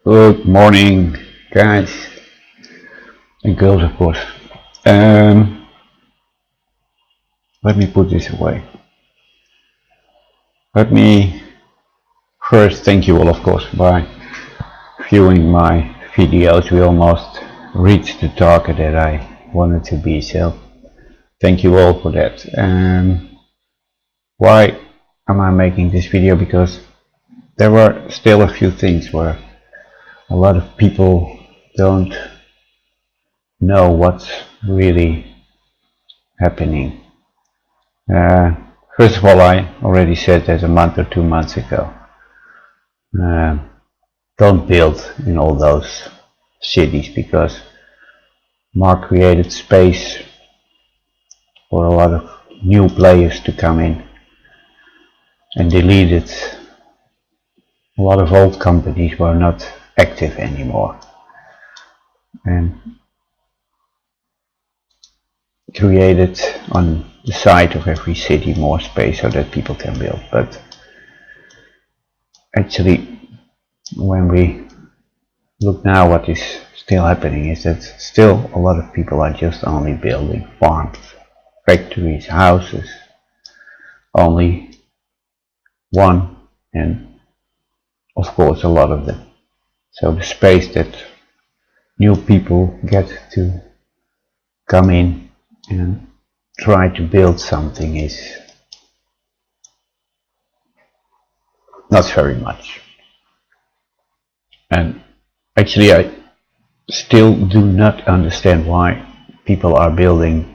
Good morning, guys and girls, of course. Let me put this away. Let me first thank you all, of course, by viewing my videos. We almost reached the target that I wanted to be, so thank you all for that. Why am I making this video? Because there were still a few things where a lot of people don't know what's really happening. First of all, I already said that a month or 2 months ago. Don't build in all those cities, because Mark created space for a lot of new players to come in and deleted a lot of old companies who are not active anymore, and created on the side of every city more space so that people can build. But actually, when we look now, what is still happening is that still a lot of people are just only building farms, factories, houses, only one, and of course a lot of them. So the space that new people get to come in and try to build something is not very much. And actually, I still do not understand why people are building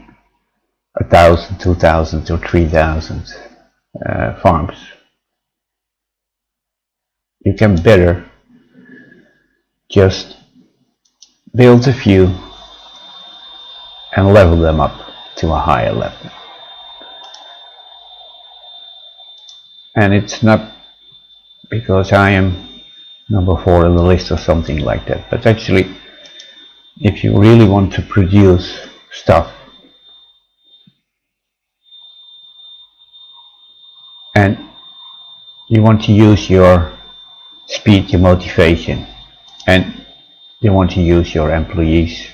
1,000, 2,000 or 3,000 farms. You can better just build a few and level them up to a higher level. And it's not because I am number 4 on the list or something like that, but actually, if you really want to produce stuff and you want to use your speed, your motivation, and you want to use your employees.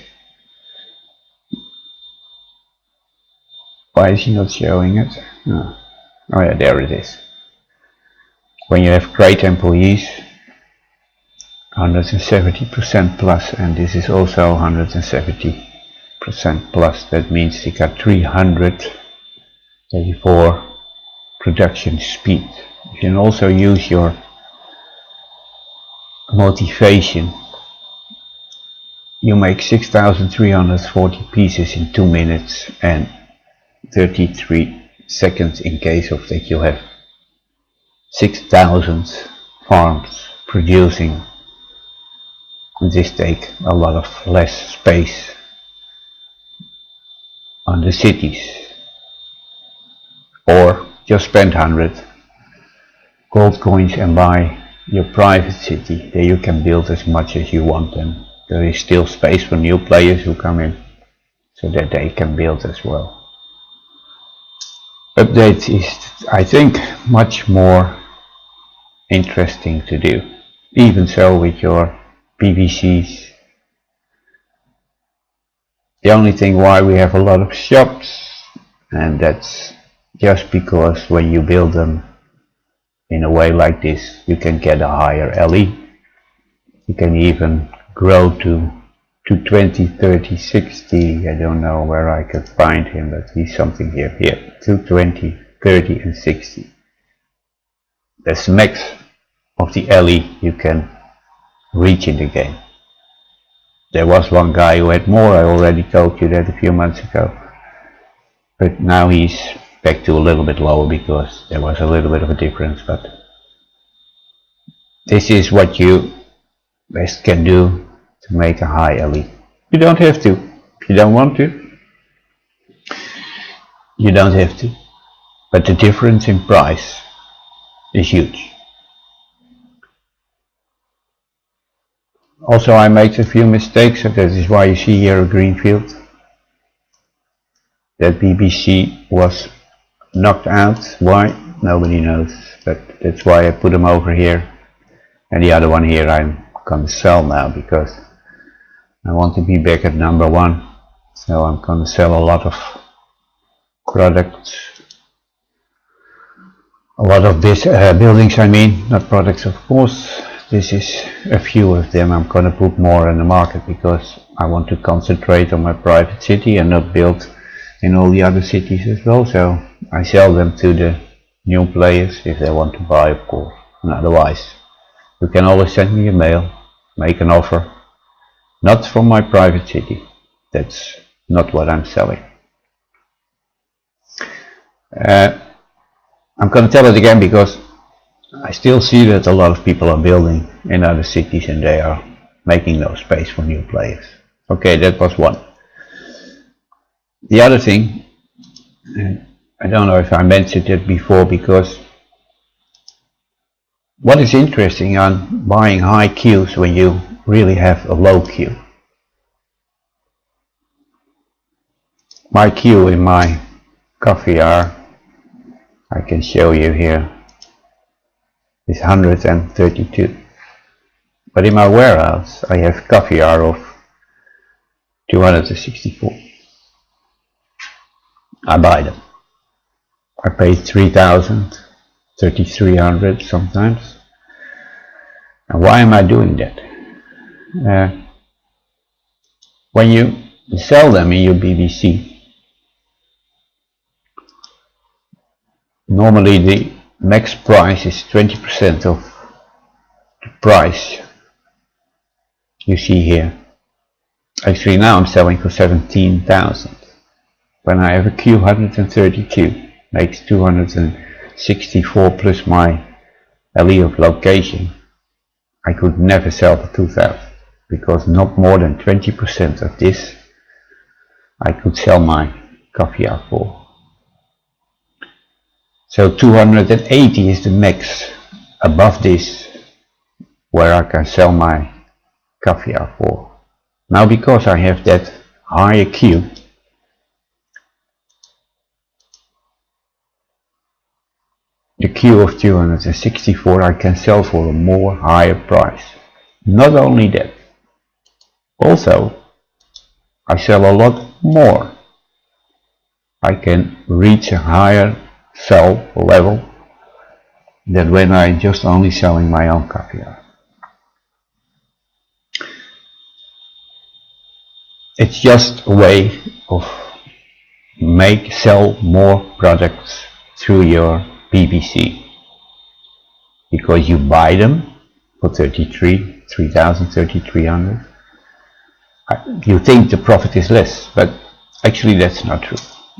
Why is he not showing it? Oh yeah, there it is. When you have great employees, 170% plus, and this is also 170% plus. That means you got 334 production speed. You can also use your motivation. You make 6,340 pieces in 2 minutes and 33 seconds in case of that you have 6,000 farms producing. This take a lot of less space on the cities. Or just spend 100 gold coins and buy your private city. There you can build as much as you want, and there is still space for new players who come in so that they can build as well. Update is, I think, much more interesting to do. Even so, with your PVCs. The only thing why we have a lot of shops, and that's just because when you build them in a way like this, you can get a higher LE. You can even grow to 20, 30, 60. I don't know where I could find him, but he's something here. 220, 30 and 60. That's the max of the LE you can reach in the game. There was one guy who had more, I already told you that a few months ago. But now he's back to a little bit lower because there was a little bit of a difference. But this is what you best can do to make a high LE. You don't have to. If you don't want to, you don't have to. But the difference in price is huge. Also, I made a few mistakes, so that is why you see here a green field. That BBC was knocked out. Why? Nobody knows, but that's why I put them over here. And the other one here I'm gonna sell now because I want to be back at number one. So I'm gonna sell a lot of products, a lot of this buildings, I mean, not products of course. This is a few of them. I'm gonna put more in the market because I want to concentrate on my private city and not build in all the other cities as well. So I sell them to the new players if they want to buy, of course. And otherwise, you can always send me a mail, make an offer. Not from my private city. That's not what I'm selling. I'm going to tell it again because I still see that a lot of people are building in other cities and they are making no space for new players. Okay, that was one. The other thing, I don't know if I mentioned it before, because what is interesting on buying high queues when you really have a low queue? My queue in my coffee hour, I can show you here, is 132. But in my warehouse I have coffee hour of 264. I buy them. I pay 3,000, 3,300 sometimes. And why am I doing that? When you sell them in your BBC, normally the max price is 20% of the price you see here. Actually now I'm selling for 17,000. When I have a queue 132, makes 264 plus my LE of location, I could never sell for 2,000 because not more than 20% of this I could sell my coffee hour for. So 280 is the max. Above this where I can sell my coffee hour for. Now because I have that higher queue, the queue of 264 I can sell for a more higher price. Not only that, also I sell a lot more. I can reach a higher sell level than when I'm just only selling my own coffee hour. It's just a way of sell more products through your BBC, because you buy them for 3,300. You think the profit is less, but actually that's not true,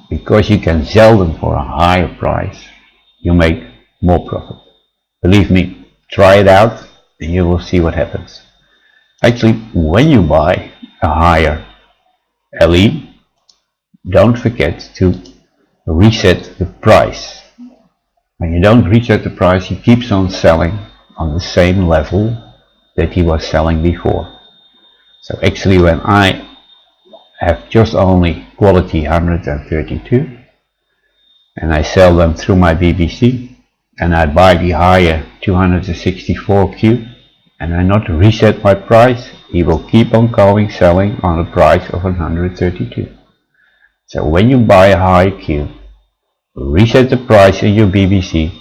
because you can sell them for a higher price, you make more profit. Believe me, try it out and you will see what happens. Actually, when you buy a higher LE, don't forget to reset the price. When you don't reset the price, he keeps on selling on the same level that he was selling before. So actually when I have just only quality 132 and I sell them through my BBC and I buy the higher 264 Q and I not reset my price, he will keep on going selling on a price of 132. So when you buy a high Q, reset the price in your BBC,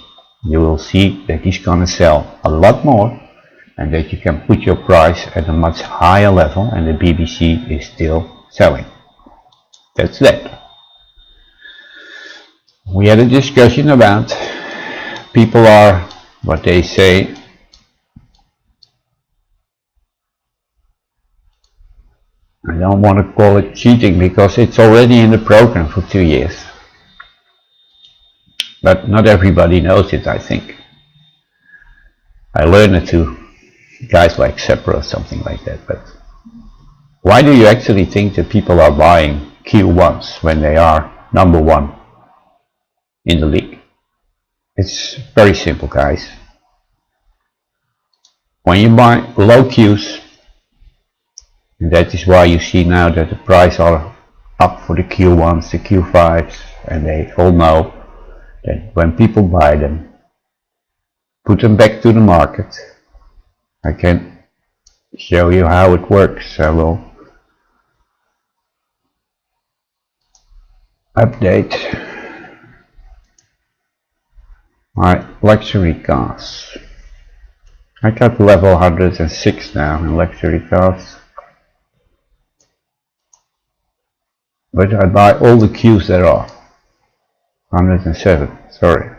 you will see that he's gonna sell a lot more and that you can put your price at a much higher level and the BBC is still selling. That's that. We had a discussion about people are, what they say, I don't want to call it cheating because it's already in the program for 2 years. But not everybody knows it, I think. I learned it to guys like Sepra or something like that. But why do you actually think that people are buying Q1s when they are number one in the league? It's very simple, guys. When you buy low Qs, and that is why you see now that the price are up for the Q1s, the Q5s, and they all know Then when people buy them, put them back to the market. I can show you how it works. I will update my luxury cars. I got level 106 now in luxury cars. But I buy all the queues there are. 107, sorry.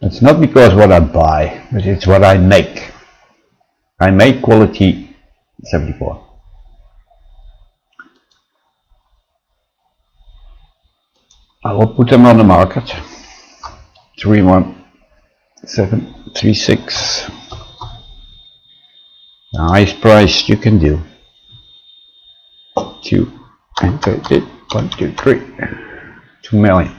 It's not because what I buy, but it's what I make. I make quality 74. I will put them on the market. 31736. The highest price you can do. 2 and 1, 2, 3. 2 million.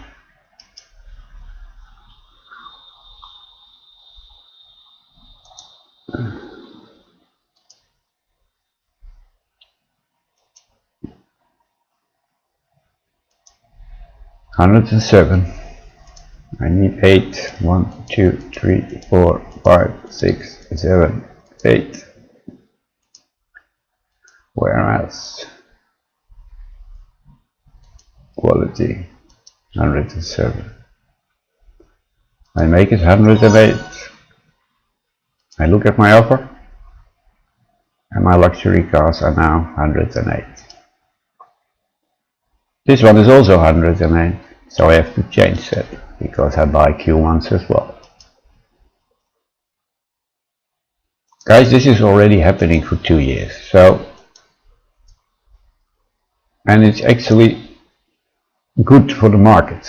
$107. I need 8. 1, 2, 3, 4, 5, 6, 7, 8. Whereas quality 107. I make it 108. I look at my offer, and my luxury cars are now 108. This one is also 108, so I have to change that because I buy Q1s as well. Guys, this is already happening for 2 years, and it's actually good for the market.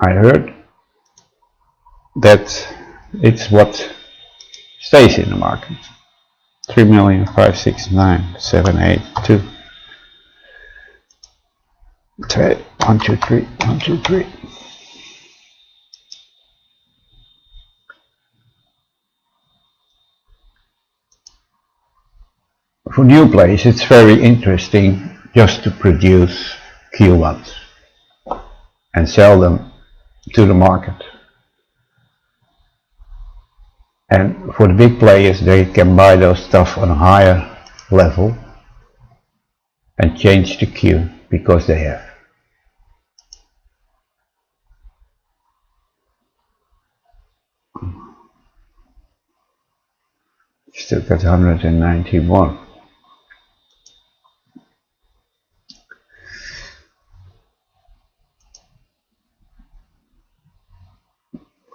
I heard that it's what stays in the market. 3,569,782. 1, 2, 3, 1, 2, 3. For new players, it's very interesting just to produce Q1s and sell them to the market. And for the big players, they can buy those stuff on a higher level and change the queue because they have. Still got 191.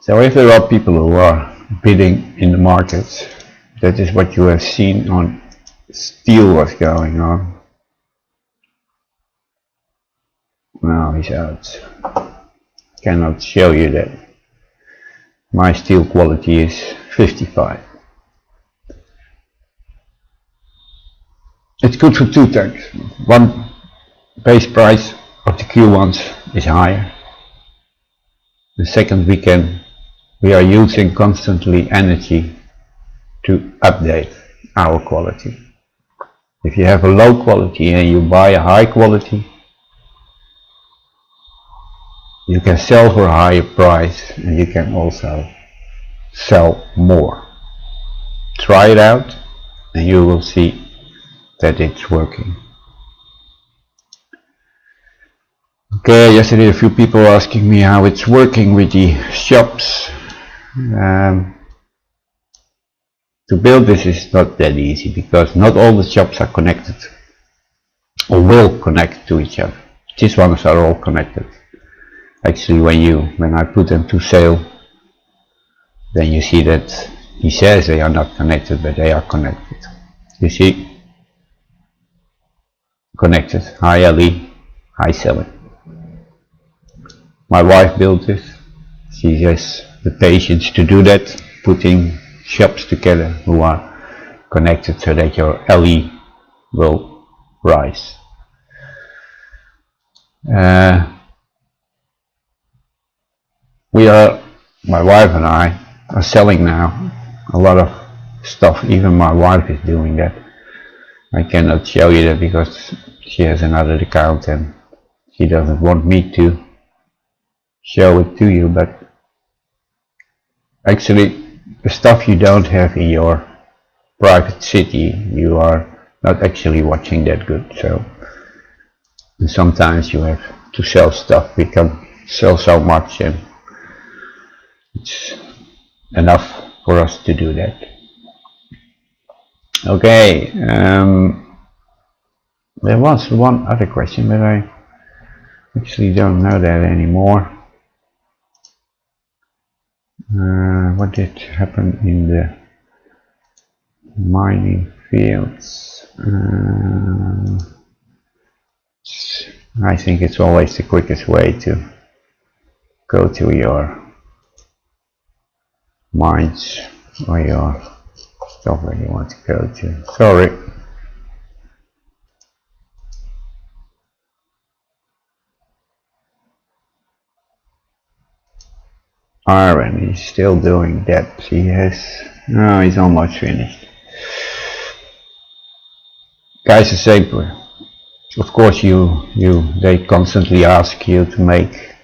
So if there are people who are bidding in the markets, that is what you have seen on steel was going on. Now he's out. Cannot show you that. My steel quality is 55. It's good for two things. One, base price of the Q1s is higher. The second, we are using constantly energy to update our quality. If you have a low quality and you buy a high quality, you can sell for a higher price and you can also sell more. Try it out and you will see that it's working. Okay, yesterday a few people were asking me how it's working with the shops. To build this is not that easy because not all the shops are connected or will connect to each other. These ones are all connected. Actually, when I put them to sale, then you see that he says they are not connected, but they are connected. You see, connected, high LE, high selling. My wife built this. She has the patience to do that, putting shops together who are connected so that your LE will rise. My wife and I are selling now a lot of stuff. Even my wife is doing that. I cannot show you that because she has another account and she doesn't want me to show it to you, but actually the stuff you don't have in your private city, you are not actually watching that good. So sometimes you have to sell stuff. We can sell so much and it's enough for us to do that. Okay, there was one other question, but I actually don't know that anymore. What did happen in the mining fields? I think it's always the quickest way to go to your mines or your stuff where you want to go to. Sorry. Iron, he's still doing that. He has, no, he's almost finished. Guys, the same way. Of course, they constantly ask you to make.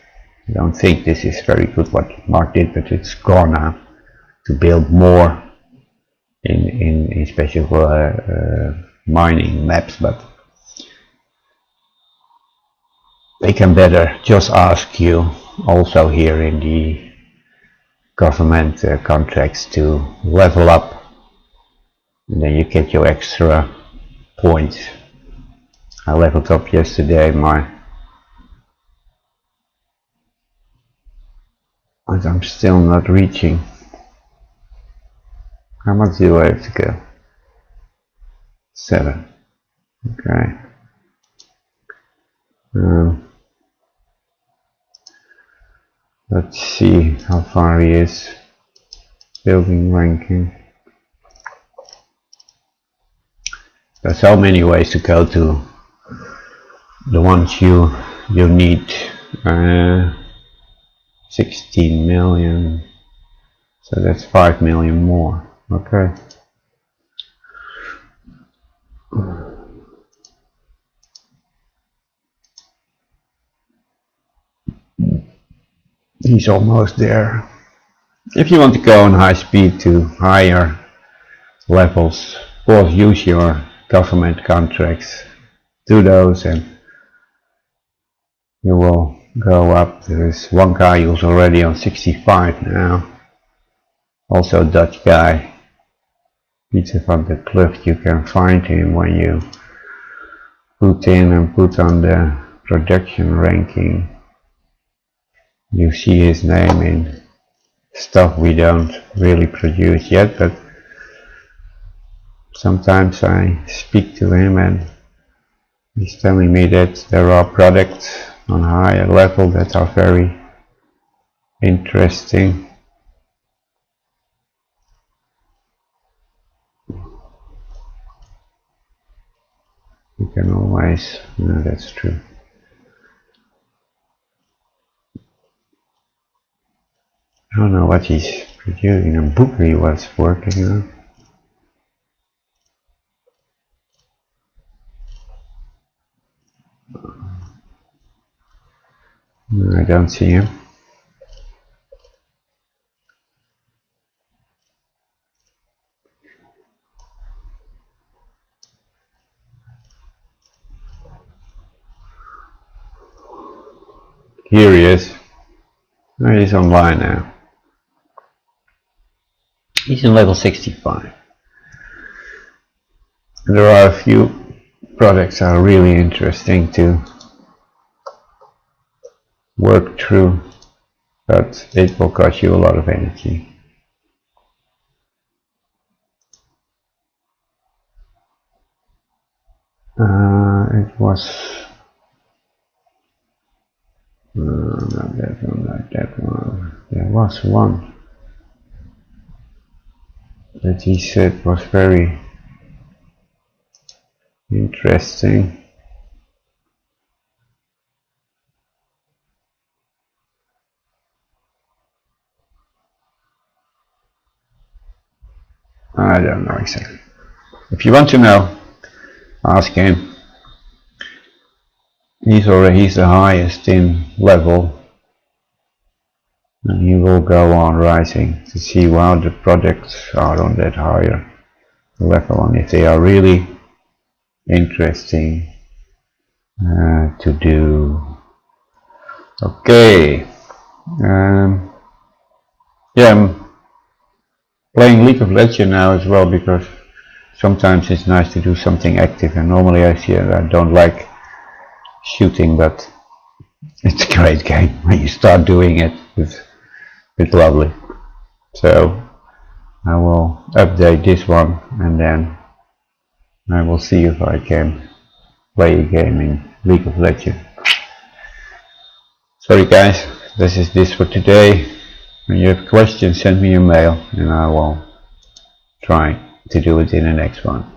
I don't think this is very good what Mark did, but it's gone now to build more in special mining maps. But they can better just ask you also here in the government contracts to level up, and then you get your extra points. I leveled up yesterday and I'm still not reaching. How much do I have to go? 7. Okay. Let's see how far he is. Building ranking. There's so many ways to go to the ones you need. 16 million. So that's 5 million more. Okay. He's almost there. If you want to go on high speed to higher levels, of course use your government contracts, do those and you will go up. There's one guy who's already on 65 now, also a Dutch guy, Pieter van der Kluft. You can find him when you put in and put on the production ranking. You see his name in stuff we don't really produce yet, but sometimes I speak to him and he's telling me that there are products on a higher level that are very interesting. You can always, no, that's true. I don't know what he's producing, a book he was working on. No, I don't see him. Here he is. Oh, he's online now. He's in level 65. And there are a few products that are really interesting to work through, but it will cost you a lot of energy. It was not that one, not that one. There was one that he said was very interesting. I don't know exactly. If you want to know, ask him. He's the highest in level, and he will go on rising to see how the projects are on that higher level, and if they are really interesting to do. Okay. Yeah, I'm playing League of Legends now as well, because sometimes it's nice to do something active, and normally I don't like shooting, but it's a great game when you start doing it. It's lovely. So I will update this one, and then I will see if I can play a game in League of Legends. Sorry guys, this is this for today. When you have questions, send me a mail and I will try to do it in the next one.